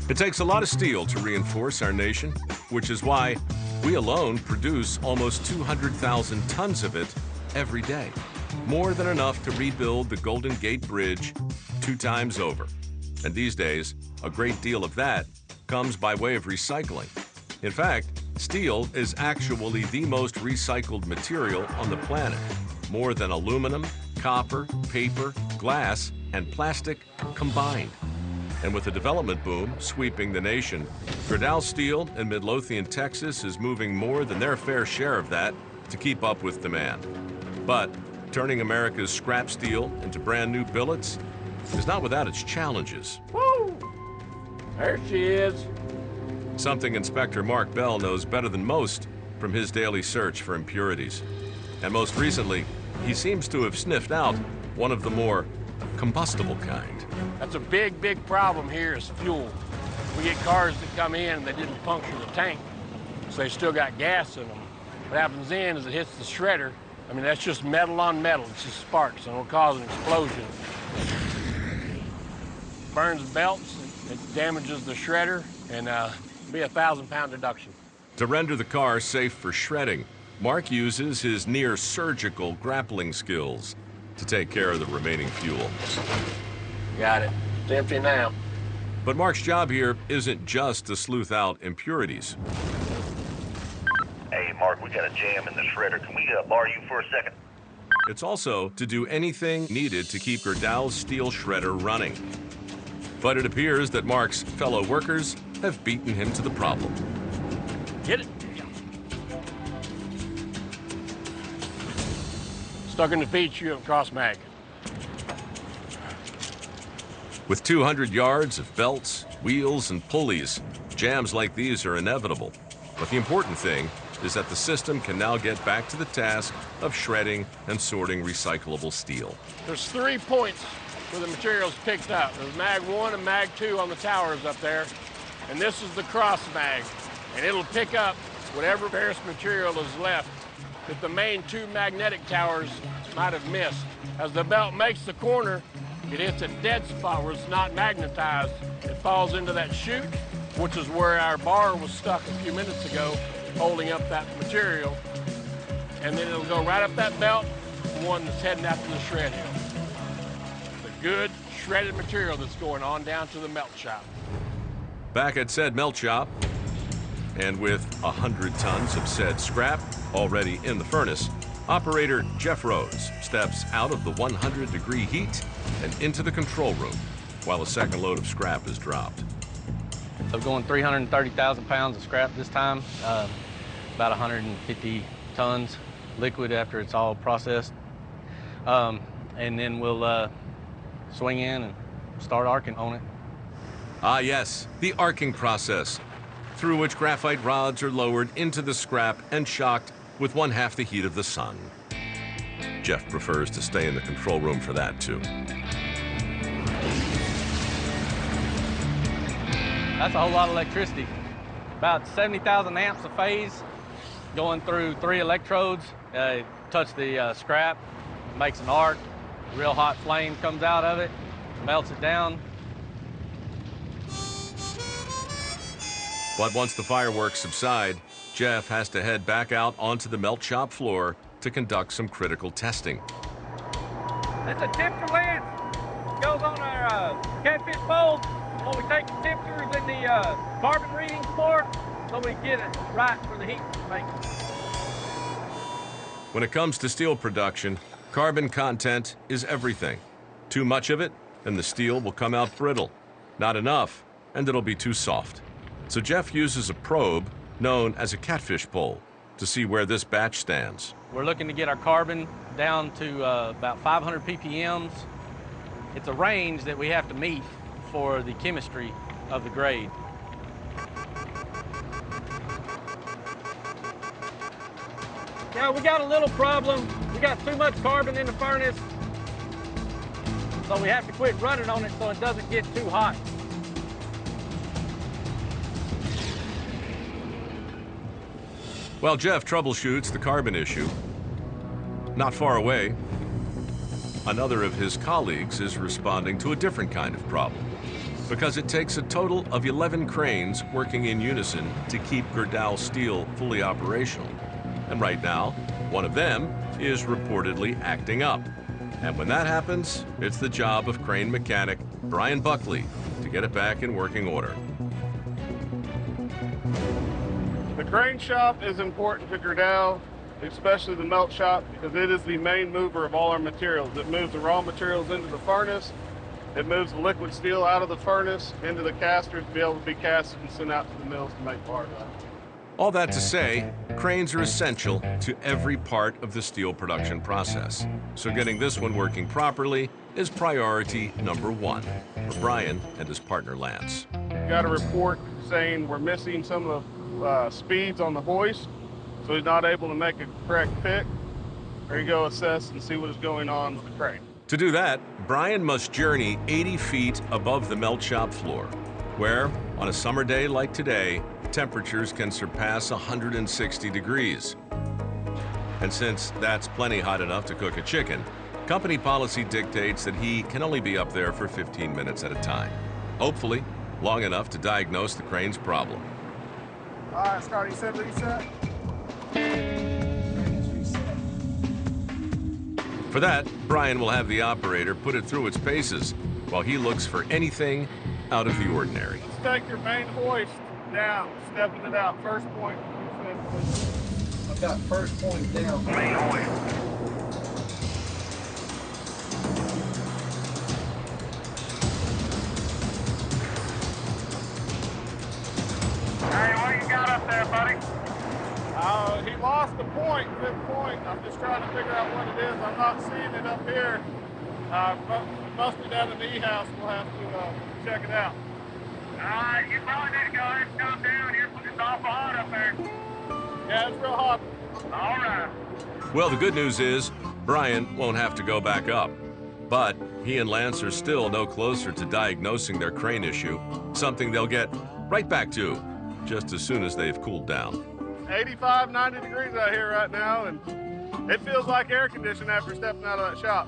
It takes a lot of steel to reinforce our nation, which is why we alone produce almost 200,000 tons of it every day. More than enough to rebuild the Golden Gate Bridge 2 times over. And these days, a great deal of that comes by way of recycling. In fact, steel is actually the most recycled material on the planet, more than aluminum, copper, paper, glass, and plastic combined. And with the development boom sweeping the nation, Gerdau Steel in Midlothian, Texas is moving more than their fair share of that to keep up with demand. But turning America's scrap steel into brand new billets is not without its challenges. Woo! There she is. Something Inspector Mark Bell knows better than most from his daily search for impurities. And most recently, he seems to have sniffed out one of the more combustible kind. That's a big, big problem here is fuel. We get cars that come in and they didn't puncture the tank, so they still got gas in them. What happens then is it hits the shredder. I mean, that's just metal on metal. It's just sparks, and it'll cause an explosion. Burns belts, it damages the shredder, and it'll be a 1,000-pound deduction. To render the car safe for shredding, Mark uses his near-surgical grappling skills to take care of the remaining fuel. Got it. It's empty now. But Mark's job here isn't just to sleuth out impurities. Hey, Mark, we got a jam in the shredder. Can we borrow you for a second? It's also to do anything needed to keep Gerdau's steel shredder running. But it appears that Mark's fellow workers have beaten him to the problem. Get it. Stuck in the feet, you have cross mag. With 200 yards of belts, wheels, and pulleys, jams like these are inevitable. But the important thing is that the system can now get back to the task of shredding and sorting recyclable steel. There's 3 points where the material's picked up. There's mag 1 and mag 2 on the towers up there, and this is the cross mag, and it'll pick up whatever ferrous material is left that the main 2 magnetic towers might have missed. As the belt makes the corner, it hits a dead spot where it's not magnetized. It falls into that chute, which is where our bar was stuck a few minutes ago, holding up that material. And then it'll go right up that belt, the one that's heading out to the shred hill. The good shredded material that's going on down to the melt shop. Back at said melt shop, and with 100 tons of said scrap already in the furnace, operator Jeff Rowe steps out of the 100-degree heat and into the control room while a second load of scrap is dropped. So going 330,000 pounds of scrap this time, about 150 tons liquid after it's all processed. And then we'll swing in and start arcing on it. Ah yes, the arcing process, through which graphite rods are lowered into the scrap and shocked with 1/2 the heat of the sun. Jeff prefers to stay in the control room for that too. That's a whole lot of electricity. About 70,000 amps a phase going through 3 electrodes. Touch the scrap, makes an arc, real hot flame comes out of it, melts it down. But once the fireworks subside, Jeff has to head back out onto the melt shop floor to conduct some critical testing. It's a temperature lens. Goes on our catfish bowls. When we take the temperatures and the carbon readings for, so we get it right for the heat to make. When it comes to steel production, carbon content is everything. Too much of it, and the steel will come out brittle. Not enough, and it'll be too soft. So Jeff uses a probe known as a catfish bowl to see where this batch stands. We're looking to get our carbon down to about 500 ppms. It's a range that we have to meet for the chemistry of the grade. Yeah, we got a little problem. We got too much carbon in the furnace, so we have to quit running on it so it doesn't get too hot. While Jeff troubleshoots the carbon issue, not far away, another of his colleagues is responding to a different kind of problem. because it takes a total of 11 cranes working in unison to keep Gerdau steel fully operational. And right now, one of them is reportedly acting up. And when that happens, it's the job of crane mechanic Brian Buckley to get it back in working order. The crane shop is important to Gerdau, especially the melt shop, because it is the main mover of all our materials. It moves the raw materials into the furnace. It moves the liquid steel out of the furnace into the casters to be able to be casted and sent out to the mills to make bar. All that to say, cranes are essential to every part of the steel production process. So getting this one working properly is priority number one for Brian and his partner Lance. Got a report saying we're missing some of the speeds on the hoist, so he's not able to make a correct pick. There you go, assess and see what is going on with the crane. To do that, Brian must journey 80 feet above the melt shop floor, where, on a summer day like today, temperatures can surpass 160 degrees. And since that's plenty hot enough to cook a chicken, company policy dictates that he can only be up there for 15 minutes at a time. Hopefully, long enough to diagnose the crane's problem. All right, Scotty, you said reset? For that, Brian will have the operator put it through its paces while he looks for anything out of the ordinary. Let's take your main hoist down, stepping it out. First point. I've got first point down. Main hoist. Hey, what you got up there, buddy? He lost the point, fifth point. I'm just trying to figure out what it is. I'm not seeing it up here. It must be down in the E-house. We'll have to check it out. You probably need to go ahead and come down here. It's awful hot up there. Yeah, it's real hot. All right. Well, the good news is Brian won't have to go back up. But he and Lance are still no closer to diagnosing their crane issue, something they'll get right back to just as soon as they've cooled down. 85, 90 degrees out here right now, and it feels like air conditioning after stepping out of that shop.